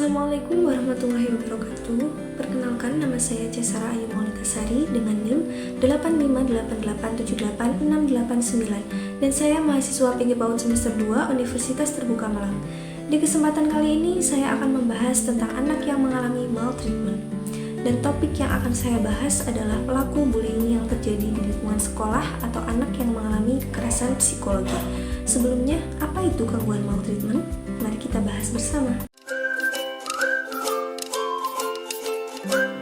Assalamualaikum warahmatullahi wabarakatuh. Perkenalkan, nama saya Cesara Ayu Maulitasari dengan NIM 858878689 dan saya mahasiswa PG PAUD semester 2 Universitas Terbuka Malang. Di kesempatan kali ini saya akan membahas tentang anak yang mengalami maltreatment. Dan topik yang akan saya bahas adalah pelaku bullying yang terjadi di lingkungan sekolah atau anak yang mengalami kekerasan psikologi. Sebelumnya, apa itu gangguan maltreatment? Mari kita bahas bersama.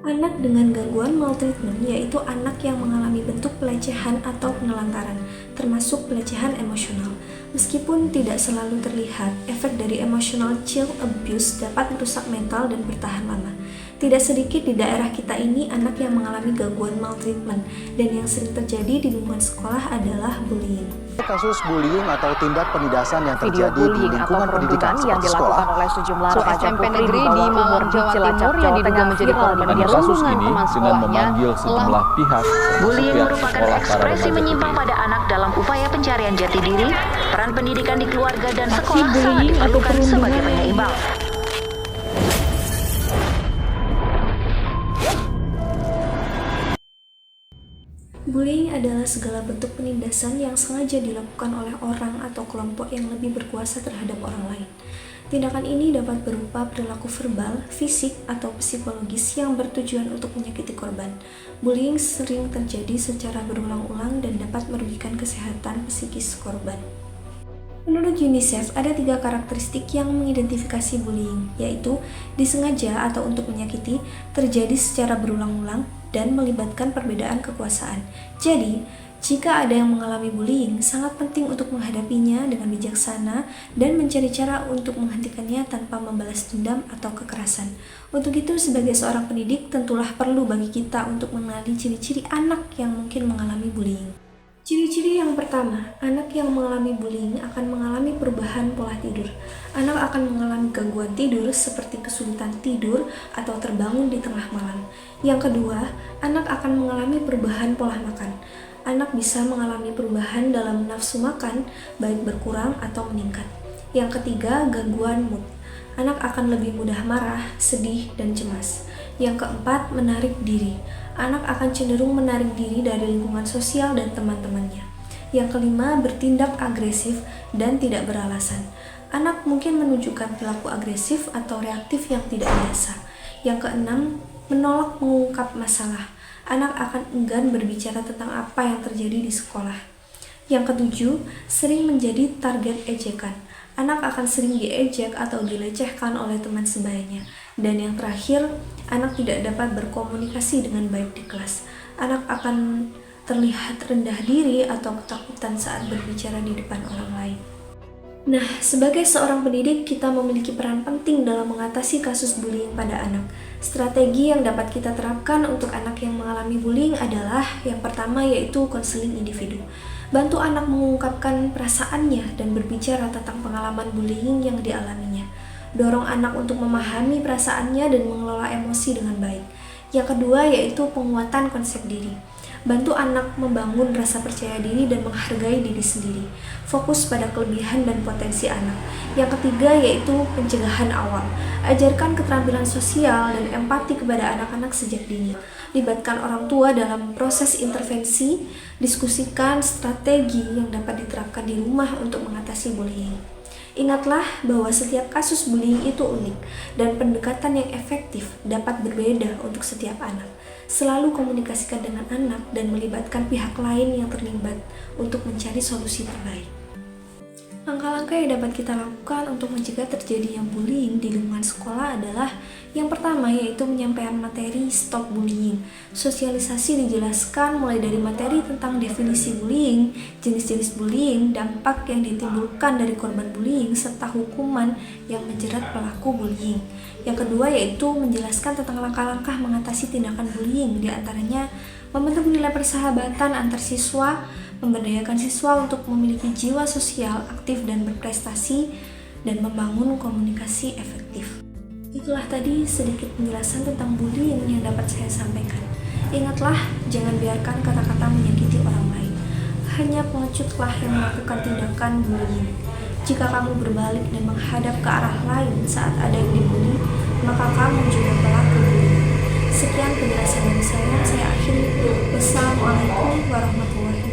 Anak dengan gangguan maltreatment yaitu anak yang mengalami bentuk pelecehan atau penelantaran, termasuk pelecehan emosional. Meskipun tidak selalu terlihat, efek dari emotional child abuse dapat merusak mental dan bertahan lama. Tidak sedikit di daerah kita ini anak yang mengalami gangguan maltreatment, dan yang sering terjadi di lingkungan sekolah adalah bullying. Kasus bullying atau tindak penindasan yang terjadi di lingkungan pendidikan yang seperti sekolah. dilakukan oleh sejumlah remaja SMP putri negeri di di bawah Malang, umur di Jawa Cilacap, Timur yang Jawa diduga Tengah menjadi viral korban media kasus hubungan ini teman dengan sekolahnya memanggil sejumlah pihak. Bullying pihak merupakan sekolah para ekspresi remaja menyimpang ini. pada anak dalam upaya pencarian jati diri. Peran pendidikan di keluarga dan sekolah sangat bullying atau diperlukan sebagai perundungan penyeimbang. Bullying adalah segala bentuk penindasan yang sengaja dilakukan oleh orang atau kelompok yang lebih berkuasa terhadap orang lain. Tindakan ini dapat berupa perilaku verbal, fisik, atau psikologis yang bertujuan untuk menyakiti korban. Bullying sering terjadi secara berulang-ulang dan dapat merugikan kesehatan psikis korban. Menurut UNICEF, ada 3 karakteristik yang mengidentifikasi bullying, yaitu disengaja atau untuk menyakiti, terjadi secara berulang-ulang, dan melibatkan perbedaan kekuasaan. Jadi, jika ada yang mengalami bullying, sangat penting untuk menghadapinya dengan bijaksana dan mencari cara untuk menghentikannya tanpa membalas dendam atau kekerasan. Untuk itu, sebagai seorang pendidik, tentulah perlu bagi kita untuk mengenali ciri-ciri anak yang mungkin mengalami bullying. Ciri-ciri yang pertama, anak yang mengalami bullying akan mengalami perubahan pola tidur. Anak akan mengalami gangguan tidur seperti kesulitan tidur atau terbangun di tengah malam. Yang kedua, anak akan mengalami perubahan pola makan. Anak bisa mengalami perubahan dalam nafsu makan, baik berkurang atau meningkat. Yang ketiga, gangguan mood. Anak akan lebih mudah marah, sedih, dan cemas. Yang keempat, menarik diri. Anak akan cenderung menarik diri dari lingkungan sosial dan teman-temannya. Yang kelima, bertindak agresif dan tidak beralasan. Anak mungkin menunjukkan perilaku agresif atau reaktif yang tidak biasa. Yang keenam, menolak mengungkap masalah. Anak akan enggan berbicara tentang apa yang terjadi di sekolah. Yang ketujuh, sering menjadi target ejekan. Anak akan sering diejek atau dilecehkan oleh teman sebayanya. Dan yang terakhir, anak tidak dapat berkomunikasi dengan baik di kelas. Anak akan terlihat rendah diri atau ketakutan saat berbicara di depan orang lain. Nah, sebagai seorang pendidik, kita memiliki peran penting dalam mengatasi kasus bullying pada anak. Strategi yang dapat kita terapkan untuk anak yang mengalami bullying adalah yang pertama yaitu konseling individu. Bantu anak mengungkapkan perasaannya dan berbicara tentang pengalaman bullying yang dialaminya. Dorong anak untuk memahami perasaannya dan mengelola emosi dengan baik. Yang kedua yaitu penguatan konsep diri. Bantu anak membangun rasa percaya diri dan menghargai diri sendiri. Fokus pada kelebihan dan potensi anak. Yang ketiga yaitu pencegahan awal. Ajarkan keterampilan sosial dan empati kepada anak-anak sejak dini. Libatkan orang tua dalam proses intervensi. Diskusikan strategi yang dapat diterapkan di rumah untuk mengatasi bullying. Ingatlah bahwa setiap kasus bullying itu unik dan pendekatan yang efektif dapat berbeda untuk setiap anak. Selalu komunikasikan dengan anak dan melibatkan pihak lain yang terlibat untuk mencari solusi terbaik. Langkah-langkah yang dapat kita lakukan untuk mencegah terjadinya bullying di lingkungan sekolah adalah yang pertama yaitu menyampaikan materi stop bullying. Sosialisasi dijelaskan mulai dari materi tentang definisi bullying, jenis-jenis bullying, dampak yang ditimbulkan dari korban bullying, serta hukuman yang menjerat pelaku bullying. Yang kedua yaitu menjelaskan tentang langkah-langkah mengatasi tindakan bullying, diantaranya membentuk nilai persahabatan antar siswa, memberdayakan siswa untuk memiliki jiwa sosial aktif dan berprestasi, dan membangun komunikasi efektif. Itulah tadi sedikit penjelasan tentang bullying yang dapat saya sampaikan. Ingatlah, jangan biarkan kata-kata menyakiti orang lain. Hanya pengecutlah yang melakukan tindakan bullying. Jika kamu berbalik dan menghadap ke arah lain saat ada yang dibully, maka kamu juga pelaku bullying. Sekian penjelasan dari saya akhiri. Wassalamualaikum warahmatullahi